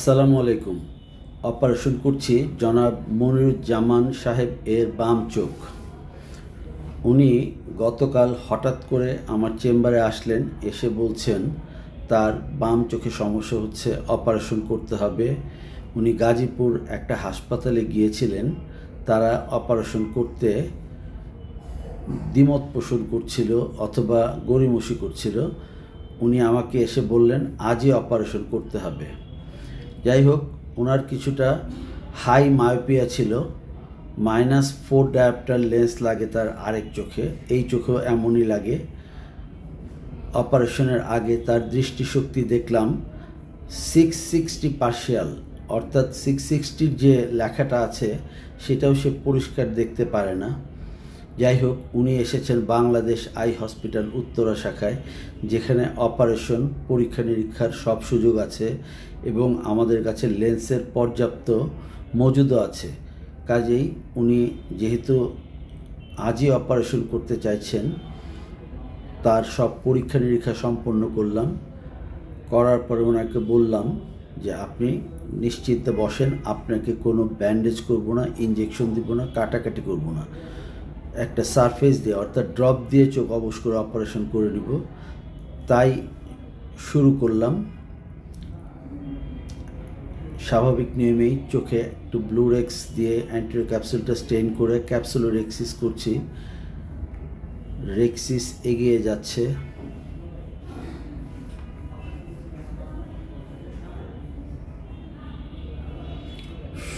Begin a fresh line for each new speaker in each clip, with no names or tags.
আসসালামু আলাইকুম। অপারেশন করছি জনাব মনিরুজ্জামান সাহেব এর বাম চোখ। উনি গতকাল হঠাৎ করে আমার চেম্বারে আসলেন, এসে বলছেন তার বাম চোখে সমস্যা হচ্ছে, অপারেশন করতে হবে। উনি গাজীপুর একটা হাসপাতালে গিয়েছিলেন, তারা অপারেশন করতে দ্বিমত পোষণ করছিল অথবা গড়িমসি করছিল। উনি আমাকে এসে বললেন আজই অপারেশন করতে হবে। যাই হোক, ওনার কিছুটা হাই মায়োপিয়া ছিল, -4 ডায়োপ্টার লেন্স লাগে তার আরেক চোখে, এই চোখেও এমনই লাগে। অপারেশনের আগে তার দৃষ্টিশক্তি দেখলাম 660 পার্শিয়াল, অর্থাৎ 660 যে লেখাটা আছে সেটাও সে পরিষ্কার দেখতে পারে না। যাই হোক, উনি এসেছেন বাংলাদেশ আই হসপিটাল উত্তরা শাখায়, যেখানে অপারেশন পরীক্ষা নিরীক্ষার সব সুযোগ আছে এবং আমাদের কাছে লেন্সের পর্যাপ্ত মজুদও আছে। কাজেই উনি যেহেতু আজই অপারেশন করতে চাইছেন, তার সব পরীক্ষা নিরীক্ষা সম্পন্ন করলাম। করার পরে ওনাকে বললাম যে আপনি নিশ্চিন্তে বসেন, আপনাকে কোনো ব্যান্ডেজ করব না, ইঞ্জেকশন দিব না, কাটাকাটি করব না, একটা সারফেস দিয়ে অর্থাৎ ড্রপ দিয়ে চোখ অবশ করে অপারেশন করে নিব। তাই শুরু করলাম। স্বাভাবিক নিয়মেই চোখে একটু ব্লুরেক্স দিয়ে অ্যান্টিরিয়র ক্যাপসুলটা স্টেইন করে ক্যাপসুলোরেক্সিস করছি। রেক্সিস এগিয়ে যাচ্ছে।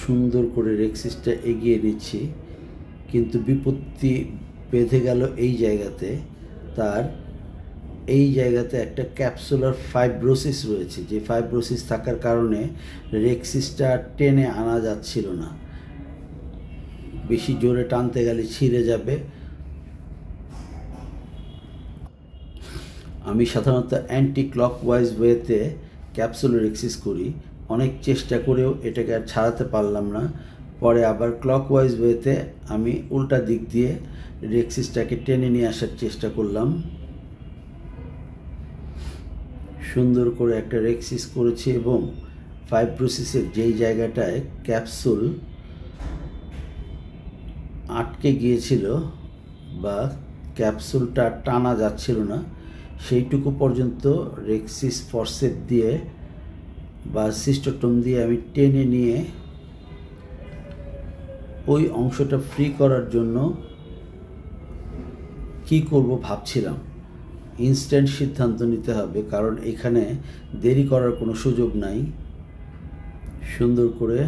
সুন্দর করে রেক্সিসটা এগিয়ে নিচ্ছি, কিন্তু বিপত্তি বেঁধে গেল এই জায়গাতে। তার এই জায়গাতে একটা ক্যাপসুলার ফাইব্রোসিস রয়েছে, যে ফাইব্রোসিস থাকার কারণে রেক্সিসটা টেনে আনা যাচ্ছিল না। বেশি জোরে টানতে গেলে ছিঁড়ে যাবে। আমি সাধারণত অ্যান্টি ক্লকওয়াইজ ওয়েতে ক্যাপসুলোরেক্সিস করি, অনেক চেষ্টা করেও এটাকে আর ছাড়াতে পারলাম না। পরে আবার ক্লকওয়াইজ ওয়েতে আমি উল্টা দিক দিয়ে রেক্সিসটাকে টেনে নিয়ে আসার চেষ্টা করলাম। সুন্দর করে একটা রেক্সিস করেছি এবং ফাইব্রোসিসের যেই জায়গাটায় ক্যাপসুল আটকে গিয়েছিল বা ক্যাপসুলটা টানা যাচ্ছিল না, সেইটুকু পর্যন্ত রেক্সিস ফরসেপ দিয়ে বা সিস্টোটম দিয়ে আমি টেনে নিয়ে ওই অংশটা ফ্রি করার জন্য কি করব ভাবছিলাম। ইনস্ট্যান্ট সিদ্ধান্ত নিতে হবে, কারণ এখানে দেরি করার কোনো সুযোগ নাই। সুন্দর করে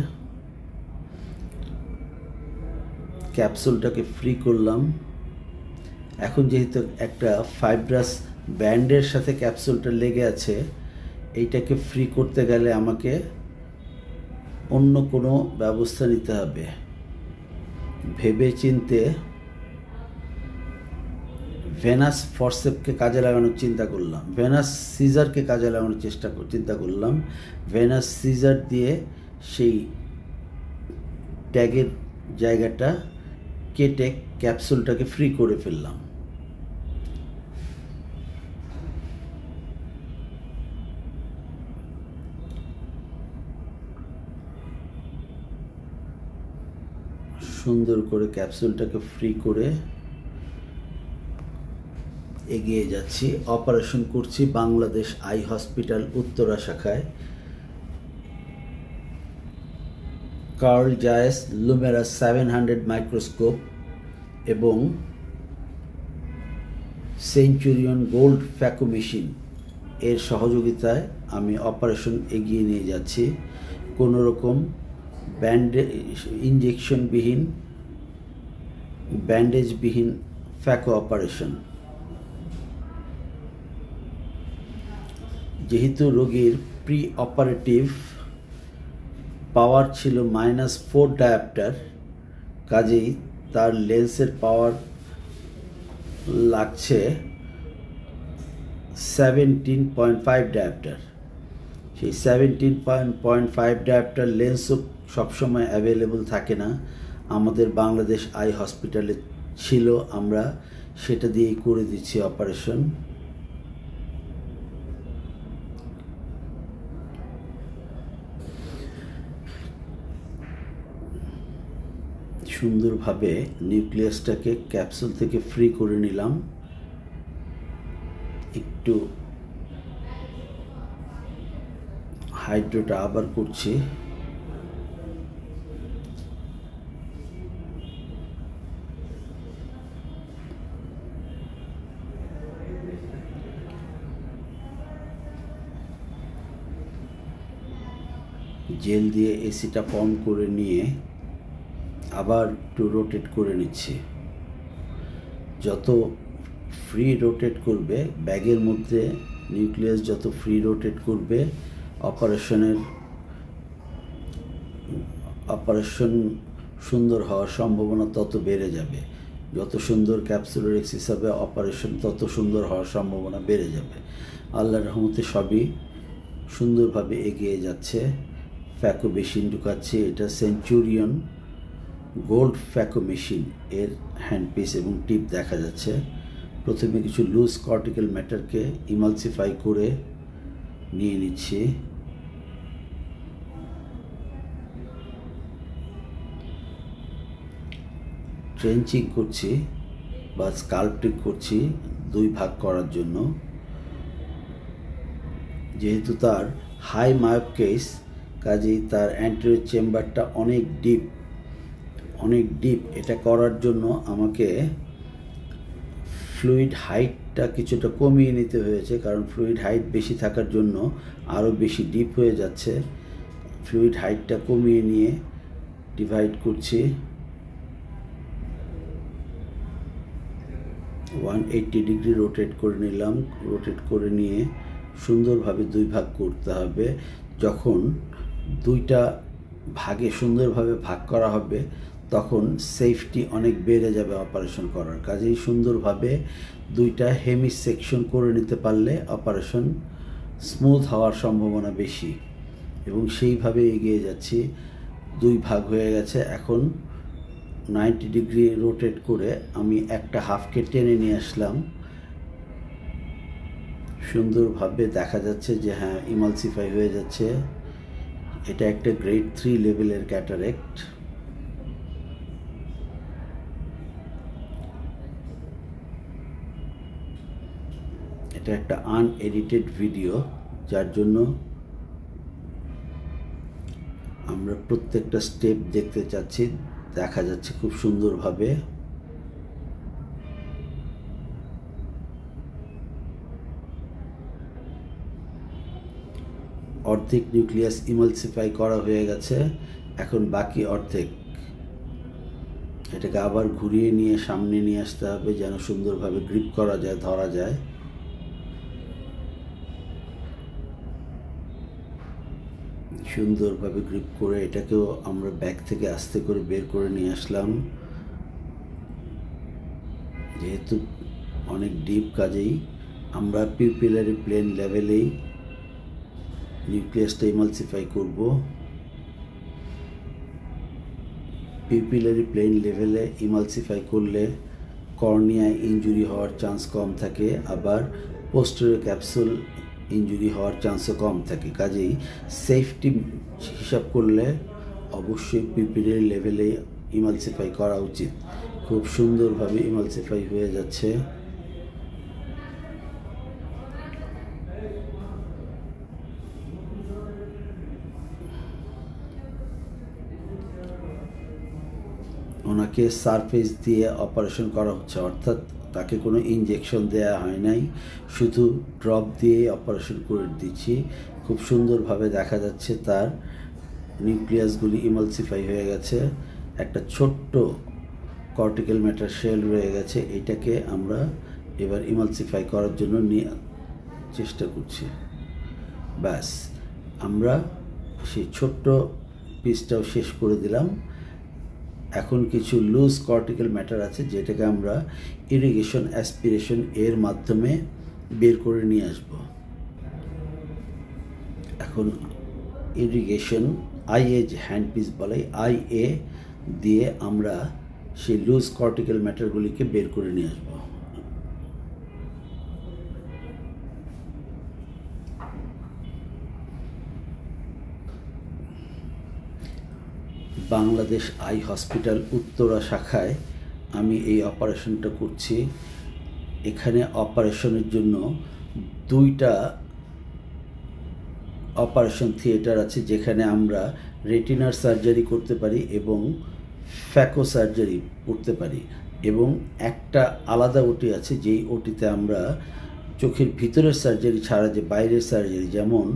ক্যাপসুলটাকে ফ্রি করলাম। এখন যেহেতু একটা ফাইব্রাস ব্যান্ডের সাথে ক্যাপসুলটা লেগে আছে, এইটাকে ফ্রি করতে গেলে আমাকে অন্য কোনো ব্যবস্থা নিতে হবে। ভেবে চিন্তে ভেনাস ফরসেপকে কাজে লাগানোর চিন্তা করলাম, ভেনাস সিজারকে কাজে লাগানোর চিন্তা করলাম। ভেনাস সিজার দিয়ে সেই ট্যাগের জায়গাটা কেটে ক্যাপসুলটাকে ফ্রি করে ফেললাম। সুন্দর করে ক্যাপসুলটাকে ফ্রি করে এগিয়ে যাচ্ছি। অপারেশন করছি বাংলাদেশ আই হসপিটাল উত্তরা শাখায়। কার্ল জায়েস লুমেরা 700 মাইক্রোস্কোপ এবং সেঞ্চুরিয়ন গোল্ড ফ্যাকো মেশিন এর সহযোগিতায় আমি অপারেশন এগিয়ে নিয়ে যাচ্ছি। কোনো রকম ইঞ্জেকশনবিহীন ব্যান্ডেজবিহীন ফ্যাকো অপারেশন। যেহেতু রোগীর প্রি অপারেটিভ পাওয়ার ছিল -4 ডায়োপ্টার, কাজেই তার লেন্সের পাওয়ার লাগছে 17.5 ডায়োপ্টার। সেই 17.5 ডায়োপ্টার লেন্সও সবসময় অ্যাভেলেবল থাকে না, আমাদের বাংলাদেশ আই হসপিটালে ছিল, আমরা সেটা দিয়েই করে দিচ্ছি অপারেশন। সুন্দরভাবে নিউক্লিয়াসটাকে ক্যাপসুল থেকে ফ্রি করে নিলাম। একটু হাইড্রোটা আবার করছি। জেল দিয়ে এসিটা অন করে নিয়ে আবার একটু রোটেট করে নিচ্ছি। যত ফ্রি রোটেট করবে ব্যাগের মধ্যে নিউক্লিয়াস যত ফ্রি রোটেট করবে অপারেশন সুন্দর হওয়ার সম্ভাবনা তত বেড়ে যাবে। যত সুন্দর ক্যাপসুলার এক্সিস হবে অপারেশন তত সুন্দর হওয়ার সম্ভাবনা বেড়ে যাবে। আল্লাহর রহমতে সবই সুন্দরভাবে এগিয়ে যাচ্ছে। ফ্যাকো মেশিন ঢুকাচ্ছে। এটা সেঞ্চুরিয়ন গোল্ড ফ্যাকো মেশিন এর হ্যান্ডপিস এবং টিপ দেখা যাচ্ছে। প্রথমে কিছু লুজ কর্টিক্যাল ম্যাটারকে ইমালসিফাই করে নিয়ে নিচ্ছি। ট্রেঞ্চিং করছি বা স্কাল্পটিং করছি 2 ভাগ করার জন্য। যেহেতু তার হাই মায়োপ কেস, কাজেই তার অ্যান্টেরিয়র চেম্বারটা অনেক ডিপ। এটা করার জন্য আমাকে ফ্লুইড হাইটটা কিছুটা কমিয়ে নিতে হয়েছে, কারণ ফ্লুইড হাইট বেশি থাকার জন্য আরও বেশি ডিপ হয়ে যাচ্ছে। ফ্লুইড হাইটটা কমিয়ে নিয়ে ডিভাইড করছি। 180 ডিগ্রি রোটেট করে নিলাম। রোটেট করে নিয়ে সুন্দরভাবে 2 ভাগ করতে হবে। যখন 2টা ভাগে সুন্দরভাবে ভাগ করা হবে তখন সেফটি অনেক বেড়ে যাবে অপারেশন করার। কাজেই সুন্দরভাবে 2টা হেমি সেকশন করে নিতে পারলে অপারেশন স্মুথ হওয়ার সম্ভাবনা বেশি, এবং সেইভাবে এগিয়ে যাচ্ছি। 2 ভাগ হয়ে গেছে। এখন 90 ডিগ্রি রোটেট করে আমি একটা হাফকে টেনে নিয়ে আসলাম। সুন্দরভাবে দেখা যাচ্ছে যে হ্যাঁ ইমালসিফাই হয়ে যাচ্ছে। এটা একটা গ্রেড 3 লেভেলের ক্যাটারেক্ট। এটা একটা আনএডিটেড ভিডিও, যার জন্য আমরা প্রত্যেকটা স্টেপ দেখতে চাচ্ছি। দেখা যাচ্ছে খুব সুন্দরভাবে। অর্ধেক নিউক্লিয়াস ইমালসিফাই করা হয়ে গেছে। এখন বাকি অর্ধেক, এটাকে আবার ঘুরিয়ে নিয়ে সামনে নিয়ে আসতে হবে যেন সুন্দরভাবে গ্রিপ করা যায়, ধরা যায়। সুন্দরভাবে গ্রিপ করে এটাকেও আমরা ব্যাগ থেকে আস্তে করে বের করে নিয়ে আসলাম। যেহেতু অনেক ডিপ, কাজেই আমরা পিউপিলারি প্লেন লেভেলেই নিউক্লিয়াসটা ইমালসিফাই করব। পিউপিলারি প্লেন লেভেলে ইমালসিফাই করলে কর্নিয়ায় ইনজুরি হওয়ার চান্স কম থাকে, আবার পোস্টেরিয়র ক্যাপসুল ইনজুরি হওয়ার চান্সও কম থাকে। কাজেই সেফটি হিসাব করলে অবশ্যই পিউপিলারি লেভেলে ইমালসিফাই করা উচিত। খুব সুন্দরভাবে ইমালসিফাই হয়ে যাচ্ছে। ওনাকে সারফেস দিয়ে অপারেশন করা হচ্ছে, অর্থাৎ তাকে কোনো ইনজেকশন দেয়া হয় নাই, শুধু ড্রপ দিয়ে অপারেশন করে দিচ্ছি। খুব সুন্দরভাবে দেখা যাচ্ছে তার নিউক্লিয়াসগুলি ইমালসিফাই হয়ে গেছে। একটা ছোট্ট কর্টিক্যাল ম্যাটার শেল রয়ে গেছে, এটাকে আমরা এবার ইমালসিফাই করার জন্য চেষ্টা করছি। ব্যাস, আমরা সেই ছোট্ট পিসটাও শেষ করে দিলাম। এখন কিছু লুজ কর্টিক্যাল ম্যাটার আছে, যেটাকে আমরা ইরিগেশন অ্যাসপিরেশন এর মাধ্যমে বের করে নিয়ে আসব। এখন ইরিগেশন আইএ হ্যান্ডপিস বলে, আইএ দিয়ে আমরা সেই লুজ কর্টিক্যাল ম্যাটারগুলিকে বের করে নিয়ে আসব। বাংলাদেশ আই হসপিটাল উত্তরা শাখায় আমি এই অপারেশনটা করছি। এখানে অপারেশনের জন্য 2টা অপারেশন থিয়েটার আছে, যেখানে আমরা রেটিনার সার্জারি করতে পারি এবং ফ্যাকো সার্জারি করতে পারি, এবং একটা আলাদা ওটি আছে যেই ওটিতে আমরা চোখের ভিতরের সার্জারি ছাড়া যে বাইরের সার্জারি, যেমন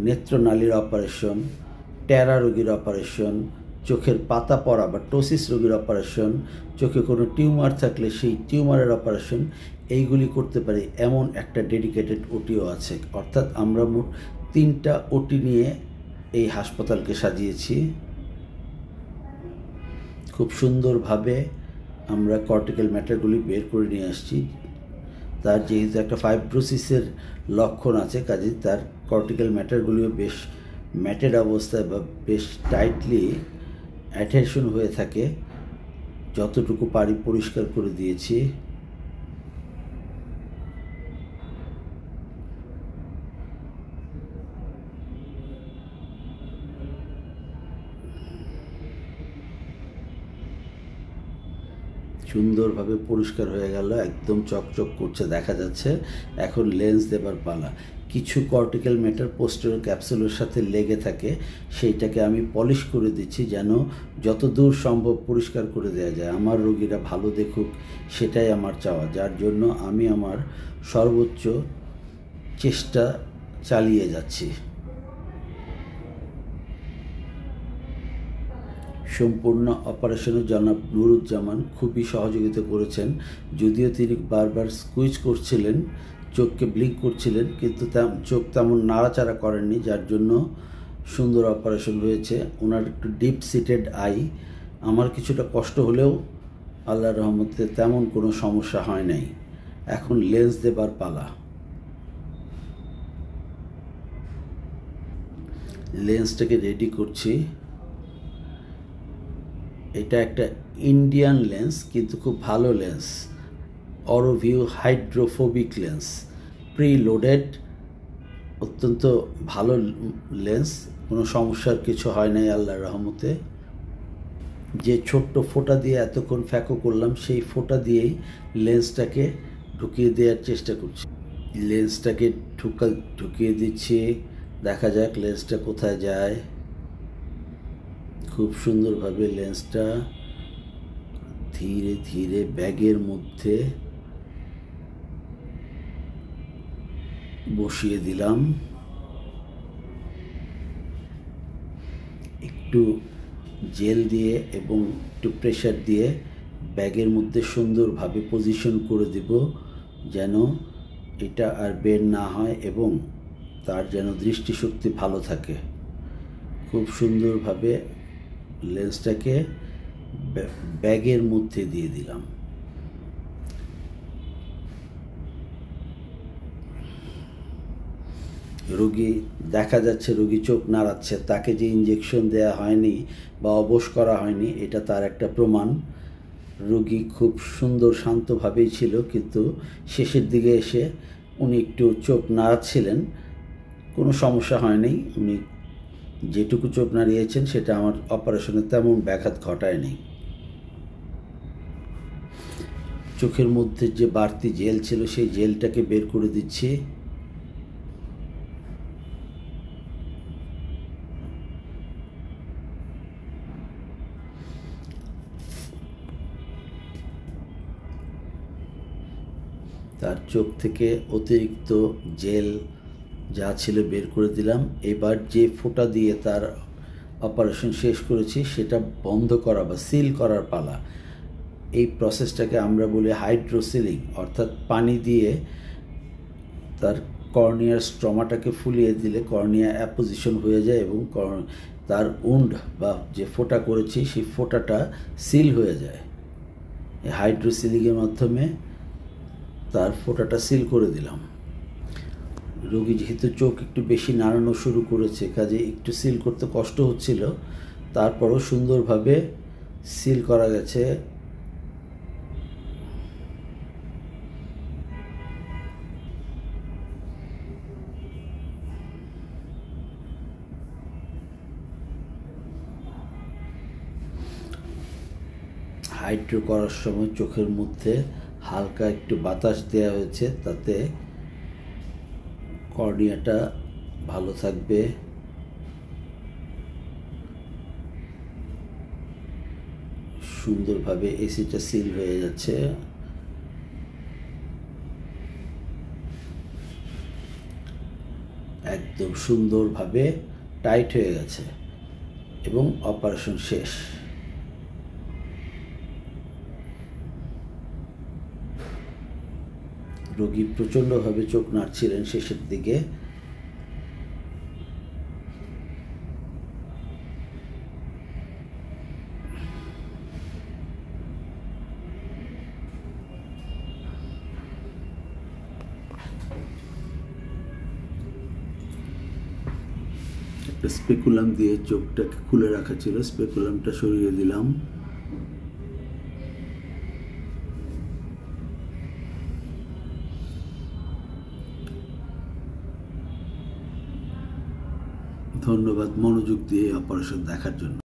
নেত্রনালীর অপারেশন, টেরা রোগীর অপারেশন, চোখের পাতা পড়া বা টোসিস রোগীর অপারেশন, চোখে কোনো টিউমার থাকলে সেই টিউমারের অপারেশন, এইগুলি করতে পারি এমন একটা ডেডিকেটেড ওটিও আছে। অর্থাৎ আমরা মোট 3টা ওটি নিয়ে এই হাসপাতালকে সাজিয়েছি। খুব সুন্দরভাবে আমরা কর্টিক্যাল ম্যাটারগুলি বের করে নিয়ে আসছি। তার যেহেতু একটা ফাইব্রোসিসের লক্ষণ আছে, কাজেই তার কর্টিক্যাল ম্যাটারগুলিও বেশ ম্যাটেড অবস্থায় বা বেশ টাইটলি অ্যাডহেশন হয়ে থাকে। যতটুকু পারি পরিষ্কার করে দিয়েছি। সুন্দরভাবে পরিষ্কার হয়ে গেল, একদম চকচক করছে, দেখা যাচ্ছে। এখন লেন্স দেবার পালা। কিছু কর্টিক্যাল ম্যাটার পোস্টেরিয়র ক্যাপসুলের সাথে লেগে থাকে, সেইটাকে আমি পলিশ করে দিচ্ছি যেন যত দূর সম্ভব পরিষ্কার করে দেওয়া যায়। আমার রোগীরা ভালো দেখুক, সেটাই আমার চাওয়া, যার জন্য আমি আমার সর্বোচ্চ চেষ্টা চালিয়ে যাচ্ছি। সম্পূর্ণ অপারেশনের জনাব নুরুজ্জামান খুবই সহযোগিতা করেছেন, যদিও তিনি বারবার স্কুইজ করছিলেন, চোখকে ব্লিঙ্ক করছিলেন, কিন্তু চোখ তেমন নাড়াচাড়া করেননি, যার জন্য সুন্দর অপারেশন হয়েছে। ওনার একটু ডিপ সিটেড আই, আমার কিছুটা কষ্ট হলেও আল্লাহর রহমতে তেমন কোনো সমস্যা হয় নাই। এখন লেন্স দেবার পালা। লেন্সটাকে রেডি করছি। এটা একটা ইন্ডিয়ান লেন্স, কিন্তু খুব ভালো লেন্স, অরোভিউ হাইড্রোফোবিক লেন্স, প্রিলোডেড, অত্যন্ত ভালো লেন্স, কোনো সমস্যার কিছু হয় নাই আল্লাহর রহমতে। যে ছোট্ট ফোঁটা দিয়ে এতক্ষণ ফ্যাকো করলাম, সেই ফোঁটা দিয়েই লেন্সটাকে ঢুকিয়ে দেওয়ার চেষ্টা করছি। লেন্সটাকে ঢুকিয়ে দিচ্ছি, দেখা যাক লেন্সটা কোথায় যায়। খুব সুন্দরভাবে লেন্সটা ধীরে ধীরে ব্যাগের মধ্যে বসিয়ে দিলাম। একটু জেল দিয়ে এবং একটু প্রেসার দিয়ে ব্যাগের মধ্যে সুন্দরভাবে পজিশন করে দেব, যেন এটা আর বের না হয় এবং তার যেন দৃষ্টিশক্তি ভালো থাকে। খুব সুন্দরভাবে লেন্সটাকে ব্যাগের মধ্যে দিয়ে দিলাম। রোগী, দেখা যাচ্ছে রোগী চোখ নাড়াচ্ছে, তাকে যে ইঞ্জেকশন দেওয়া হয়নি বা অবশ করা হয়নি, এটা তার একটা প্রমাণ। রোগী খুব সুন্দর শান্তভাবেই ছিল, কিন্তু শেষের দিকে এসে উনি একটু চোখ নাড়াচ্ছিলেন, কোনো সমস্যা হয়নি। উনি যেটুকু চোখ নাড়িয়েছেন সেটা আমার অপারেশনে তেমন ব্যাঘাত ঘটায়নি। চোখের মধ্যে যে বাড়তি জেল ছিল, সেই জেলটাকে বের করে দিচ্ছি। তার চোখ থেকে অতিরিক্ত জেল যা ছিল বের করে দিলাম। এবার যে ফোঁটা দিয়ে তার অপারেশন শেষ করেছি, সেটা বন্ধ করা বা সিল করার পালা। এই প্রসেসটাকে আমরা বলি হাইড্রোসিলিং, অর্থাৎ পানি দিয়ে তার কর্নিয়ার স্ট্রমাটাকে ফুলিয়ে দিলে কর্নিয়া অ্যাপোজিশন হয়ে যায় এবং তার উন্ড বা যে ফোঁটা করেছি সেই ফোঁটাটা সিল হয়ে যায়। এই হাইড্রোসিলিংয়ের মাধ্যমে তার ফোঁটাটা সিল করে দিলাম। রোগী যেহেতু চোখ একটু বেশি নাড়ানো শুরু করেছে, কাজে একটু সিল করতে কষ্ট হচ্ছিল, তারপরও সুন্দরভাবে সিল করা গেছে। হাইড্রো করার সময় চোখের মধ্যে হালকা একটু বাতাস দেওয়া হয়েছে, তাতে কর্নিয়াটা ভালো থাকবে। সুন্দরভাবে এসিটা সিল হয়ে যাচ্ছে। একদম সুন্দরভাবে টাইট হয়ে গেছে এবং অপারেশন শেষ। রোগী প্রচণ্ডভাবে চোখ নাড়ছিলেন শেষের দিকে। একটা স্পেকুলাম দিয়ে চোখটাকে খুলে রাখা ছিল, স্পেকুলামটা সরিয়ে দিলাম। ধন্যবাদ মনোযোগ দিয়ে অপারেশন দেখার জন্য।